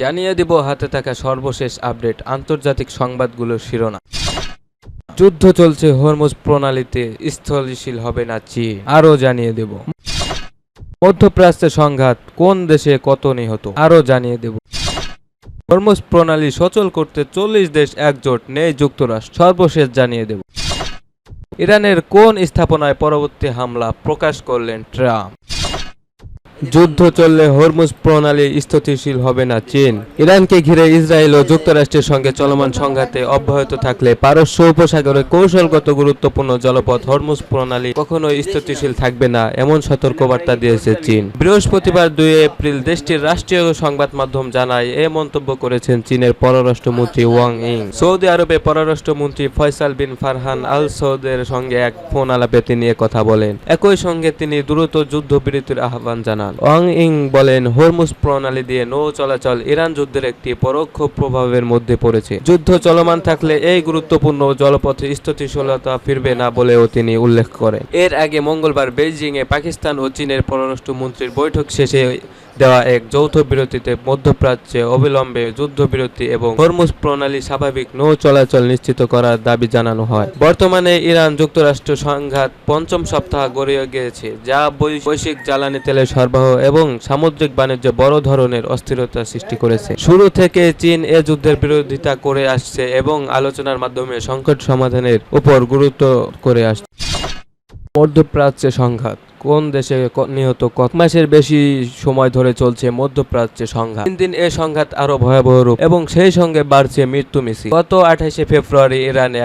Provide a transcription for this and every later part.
জানিয়ে দিব হাতে থাকা সর্বশেষ আপডেট আন্তর্জাতিক সংবাদগুলোর শিরোনাম। যুদ্ধ চলছে হরমুজ প্রণালীতে, স্থলশীল হবে না চীন, আরও জানিয়ে দেব। মধ্যপ্রাচ্যে সংঘাত, কোন দেশে কত নিহত, আরও জানিয়ে দেব। হরমুজ প্রণালী সচল করতে 40 দেশ একজোট, নেই যুক্তরাষ্ট্র, সর্বশেষ জানিয়ে দেব। ইরানের কোন স্থাপনায় পরবর্তী হামলা প্রকাশ করলেন ট্রাম্প। যুদ্ধ চললে হরমুজ প্রণালী স্থিতিশীল হবে না চীন। ইরানকে ঘিরে ইসরায়েল ও যুক্তরাষ্ট্রের সঙ্গে চলমান সংঘাতে অব্যাহত থাকলে পারস্য উপসাগরে কৌশলগত গুরুত্বপূর্ণ জলপথ হরমুজ প্রণালী কখনোই স্থিতিশীল থাকবে না, এমন সতর্কবার্তা দিয়েছে চীন। বৃহস্পতিবার 2 এপ্রিল দেশটির রাষ্ট্রীয় সংবাদ মাধ্যম জানায় এ মন্তব্য করেছেন চীনের পররাষ্ট্রমন্ত্রী ওয়াং ইং। সৌদি আরবে পররাষ্ট্রমন্ত্রী ফয়সাল বিন ফারহান আল সৌদের সঙ্গে এক ফোন আলাপে তিনি কথা বলেন। একই সঙ্গে তিনি দ্রুত যুদ্ধবিরতির আহ্বান জানান। ওয়াং ইং বলেন, হরমুজ প্রণালী দিয়ে নৌ চলাচল ইরান যুদ্ধের একটি পরোক্ষ প্রভাবের মধ্যে পড়েছে। যুদ্ধ চলমান থাকলে এই গুরুত্বপূর্ণ জলপথে স্থিতিশীলতা ফিরবে না বলেও তিনি উল্লেখ করেন। এর আগে মঙ্গলবার বেইজিংয়ে পাকিস্তান ও চীনের পররাষ্ট্রমন্ত্রীর বৈঠক শেষে দেওয়া এক যৌথ বিরতিতে মধ্যপ্রাচ্যে অবিলম্বে যুদ্ধবিরতি এবং হরমুজ প্রণালী স্বাভাবিক নৌ চলাচল নিশ্চিত করার দাবি জানানো হয়। বর্তমানে ইরান যুক্তরাষ্ট্র সংঘাত 5ম সপ্তাহ গড়িয়ে গিয়েছে, যা বৈশ্বিক জ্বালানি তেলের সরবরাহ এবং সামুদ্রিক বাণিজ্যে বড় ধরনের অস্থিরতা সৃষ্টি করেছে। শুরু থেকে চীন এ যুদ্ধের বিরোধিতা করে আসছে এবং আলোচনার মাধ্যমে সংকট সমাধানের উপর গুরুত্ব করে আসছে। মধ্যপ্রাচ্যে সংঘাত, কোন দেশে নিহত, কত মাসের বেশি সময় ধরে চলছে মধ্যপ্রাচ্যে সংঘাত। দিন এ সংঘাত আরো ভয়াবহ রূপ এবং সেই সঙ্গে বাড়ছে মৃত্যু মিছিল। গত 28 ফেব্রুয়ারি ইরানে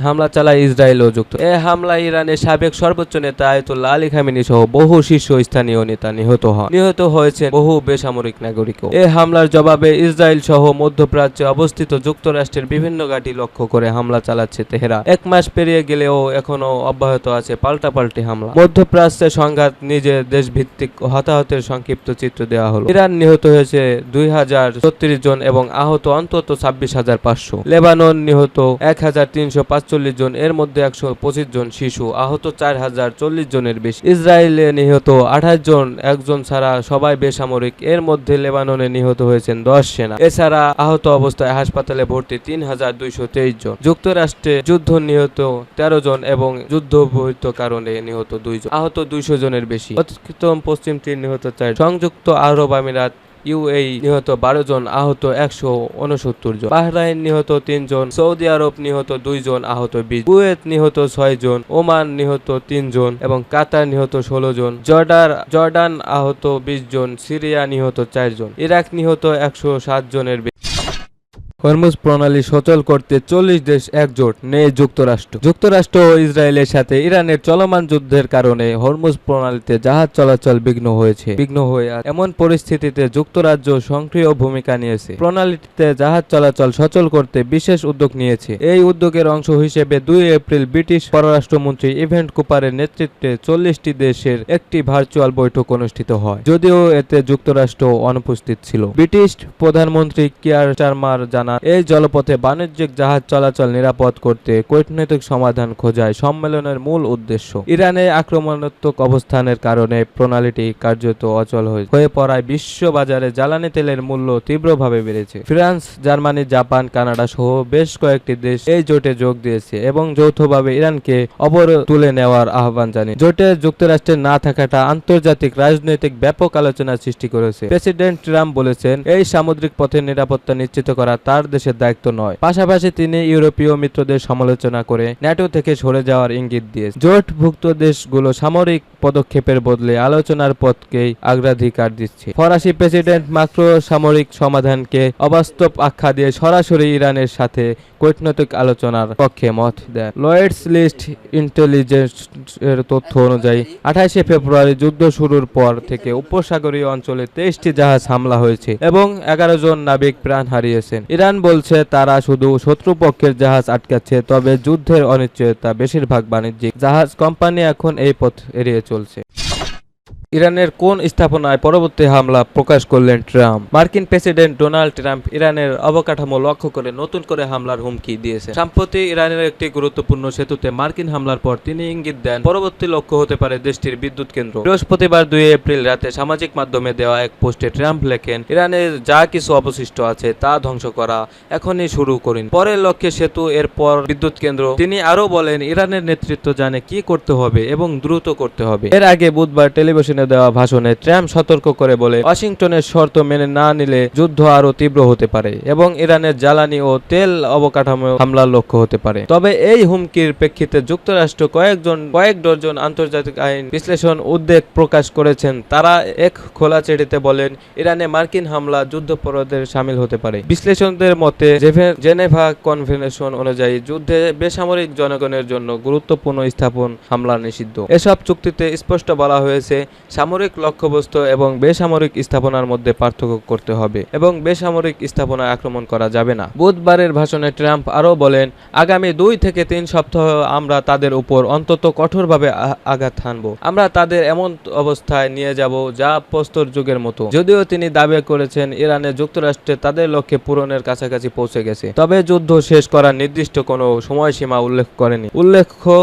হামলা চালায় ইসরায়েল ও যুক্তরাষ্ট্র। এ হামলায় ইরানের সাবেক সর্বোচ্চ নেতা আয়াতুল্লাহ আলী খামেনি সহ বহু শীর্ষস্থানীয় নেতা নিহত হন। নিহত হয়েছে বহু বেসামরিক নাগরিকও। এ হামলার জবাবে ইসরায়েল সহ মধ্যপ্রাচ্যে অবস্থিত যুক্তরাষ্ট্রের বিভিন্ন ঘাঁটি লক্ষ্য করে হামলা চালাচ্ছে তেহরান। 1 মাস পেরিয়ে গেলেও এখনো অব্যাহত আছে পাল্টাপাল্টি হামলা। মধ্যপ্রাচ্যে সংঘাত, নিজে দেশভিত্তিক হতাহতের সংক্ষিপ্ত চিত্র দেওয়া হলো। ইরান নিহত হয়েছে 2036 জন এবং আহত অন্তত 26,500। লেবানন নিহত 1,345 জন, এর মধ্যে 125 জন শিশু, আহত 4,040 জনের বেশি। ইসরায়েলে নিহত 28 জন, একজন ছাড়া সবাই বেসামরিক, এর মধ্যে লেবাননে নিহত হয়েছেন 10 সেনা। এছাড়া আহত অবস্থায় হাসপাতালে ভর্তি 3,223 জন। যুক্তরাষ্ট্রে যুদ্ধ নিহত 13 জন এবং যুদ্ধবহিত কারণে নিহত 2 জন, আহত 200 জনের বেশি। পশ্চিম তীর নিহত 4 জন। সংযুক্ত আরব আমিরাত ইউএই নিহত 12 জন, আহত 169 জন। বাহরাইন নিহত 3 জন। সৌদি আরব নিহত 2 জন, আহত 20। কুয়েত নিহত 6 জন। ওমান নিহত 3 জন এবং কাতার নিহত 16 জন। জর্ডান আহত 20 জন। সিরিয়া নিহত 4 জন। ইরাক নিহত 107 জনের বেশি। হরমুজ প্রণালী সচল করতে 40 দেশ একজোট, নেই যুক্তরাষ্ট্র। যুক্তরাষ্ট্র ও ইসরায়েলের সাথে ইরানের চলমান যুদ্ধের কারণে হরমুজ প্রণালীতে জাহাজ চলাচল বিঘ্ন হয়ে এমন পরিস্থিতিতে যুক্তরাজ্য সক্রিয় ভূমিকা নিয়েছে। প্রণালীতে জাহাজ চলাচল সচল করতে বিশেষ উদ্যোগ নিয়েছে। এই উদ্যোগের অংশ হিসেবে 2 এপ্রিল ব্রিটিশ পররাষ্ট্রমন্ত্রী ইভেন্ট কুপারের নেতৃত্বে 40টি দেশের একটি ভার্চুয়াল বৈঠক অনুষ্ঠিত হয়, যদিও এতে যুক্তরাষ্ট্র অনুপস্থিত ছিল। ব্রিটিশ প্রধানমন্ত্রী কিয়ার স্টারমার এই জলপথে বাণিজ্যিক জাহাজ চলাচল নিরাপদ করতে কূটনৈতিক সমাধান খোঁজায় সম্মেলনের মূল উদ্দেশ্য। ইরানে আক্রমণাত্মক অবস্থানের কারণে প্রণালীটি কার্যত অচল হয়ে পড়ায় বিশ্ববাজারে জ্বালানি তেলের মূল্য তীব্রভাবে বেড়েছে। ফ্রান্স, জার্মানি, জাপান, কানাডা সহ বেশ কয়েকটি দেশ এই জোটে যোগ দিয়েছে এবং যৌথভাবে ইরানকে অবরোধ তুলে নেওয়ার আহ্বান জানিয়ে। জোটে যুক্তরাষ্ট্রের না থাকাটা আন্তর্জাতিক রাজনৈতিক ব্যাপক আলোচনা সৃষ্টি করেছে। প্রেসিডেন্ট ট্রাম্প বলেছেন, এই সামুদ্রিক পথের নিরাপত্তা নিশ্চিত করা তার দেশের দায়িত্ব নয়। পাশাপাশি তিনি ইউরোপীয় মিত্রদের সমালোচনা করে ন্যাটো থেকে সরে যাওয়ার ইঙ্গিত দিয়েছেন। জোটভুক্ত দেশগুলো সামরিক পদক্ষেপের বদলে আলোচনার পথকেই অগ্রাধিকার দিচ্ছে। ফরাসি প্রেসিডেন্ট মাক্রো সামরিক সমাধানকে অবাস্তব আখ্যা দিয়ে সরাসরি ইরানের সাথে কূটনৈতিক আলোচনার পক্ষে মত দেন। লয়েডস লিস্ট ইন্টেলিজেন্স এর তথ্য অনুযায়ী 28 ফেব্রুয়ারি যুদ্ধ শুরুর পর থেকে উপসাগরীয় অঞ্চলে 23টি জাহাজ হামলা হয়েছে এবং 11 জন নাবিক প্রাণ হারিয়েছেন। ইরান বলছে তারা শুধু শত্রুপক্ষের জাহাজ আটকাচ্ছে, তবে যুদ্ধের অনিশ্চয়তা বেশিরভাগ বাণিজ্যিক জাহাজ কোম্পানি এখন এই পথ এড়িয়ে চলছে। ইরানের কোন স্থাপনায় পরবর্তী হামলা প্রকাশ করলেন ট্রাম্প। মার্কিন প্রেসিডেন্ট ডোনাল্ড ট্রাম্প ইরানের অবকাঠামো লক্ষ্য করে নতুন করে হামলার হুমকি দিয়েছেন। সম্প্রতি ইরানের একটি গুরুত্বপূর্ণ সেতুতে মার্কিন হামলার পর তিনি ইঙ্গিত দেন পরবর্তী লক্ষ্য হতে পারে দেশটির বিদ্যুৎ কেন্দ্র। বৃহস্পতিবার 2 এপ্রিল রাতে সামাজিক মাধ্যমে দেওয়া এক পোস্টে ট্রাম্প লেখেন, ইরানের যা কিছু অবশিষ্ট আছে তা ধ্বংস করা এখনই শুরু করুন, পরের লক্ষ্যে সেতু, এরপর বিদ্যুৎ কেন্দ্র। তিনি আরো বলেন, ইরানের নেতৃত্ব জানে কি করতে হবে এবং দ্রুত করতে হবে। এর আগে বুধবার টেলিভিশনে দেওয়া ভাষণে ট্রাম্প সতর্ক করে বলে, ওয়াশিংটনের শর্ত মেনে না নিলে যুদ্ধ আরো তীব্র হতে পারে এবং ইরানের জ্বালানি ও তেল অবকাঠামো হামলার লক্ষ্য হতে পারে। তবে এই হুমকির প্রেক্ষিতে যুক্তরাষ্ট্র কয়েক ডজন আন্তর্জাতিক আইন বিশ্লেষণ উদ্বেগ প্রকাশ করেছেন। তারা এক খোলা চিঠিতে বলেন, ইরানে মার্কিন হামলা যুদ্ধাপরাধের শামিল হতে পারে। বিশ্লেষকদের মতে জেনেভা কনভেনশন অনুযায়ী যুদ্ধে বেসামরিক জনগণের জন্য গুরুত্বপূর্ণ স্থাপন হামলা নিষিদ্ধ। এসব চুক্তিতে স্পষ্ট বলা হয়েছে, সামরিক লক্ষ্যবস্তু এবং বেসামরিক স্থাপনার মধ্যে পার্থক্য করতে হবে এবং বেসামরিক স্থাপনায় আক্রমণ করা যাবে না। বুধবারের ভাষণে ট্রাম্প আরও বলেন, আগামী 2 থেকে 3 সপ্তাহ আমরা তাদের উপর অন্তত কঠোরভাবে আঘাত হানব। আমরা তাদের এমন অবস্থায় নিয়ে যাব যা প্রস্তর যুগের মতো। যদিও তিনি দাবি করেছেন ইরানে যুক্তরাষ্ট্রে তাদের লক্ষ্যে পূরণের কাছাকাছি পৌঁছে গেছে, তবে যুদ্ধ শেষ করার নির্দিষ্ট কোনো সময়সীমা উল্লেখ করেনি। উল্লেখ্য,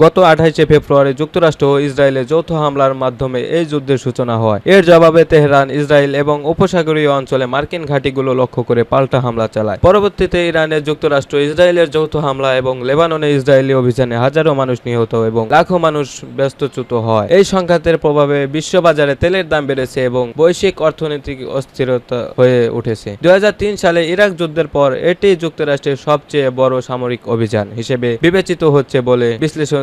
গত 28 ফেব্রুয়ারি যুক্তরাষ্ট্র ও ইসরায়েলের যৌথ হামলার মাধ্যমে এই যুদ্ধের সূচনা হয়। এর জবাবে তেহরান ইসরায়েল এবং উপসাগরীয় অঞ্চলে মার্কিন ঘাঁটিগুলো লক্ষ্য করে পাল্টা হামলা চালায়। পরবর্তীতে ইরানে যুক্তরাষ্ট্র ইসরায়েলের যৌথ হামলা এবং লেবাননে ইসরায়েলি অভিযানে হাজারো মানুষ নিহত এবং লাখো মানুষ ব্যস্তচ্যুত হয়। এই সংঘাতের প্রভাবে বিশ্ববাজারে তেলের দাম বেড়েছে এবং বৈশ্বিক অর্থনৈতিক অস্থিরতা হয়ে উঠেছে। 2003 সালে ইরাক যুদ্ধের পর এটি যুক্তরাষ্ট্রের সবচেয়ে বড় সামরিক অভিযান হিসেবে বিবেচিত হচ্ছে বলে বিশ্লেষণ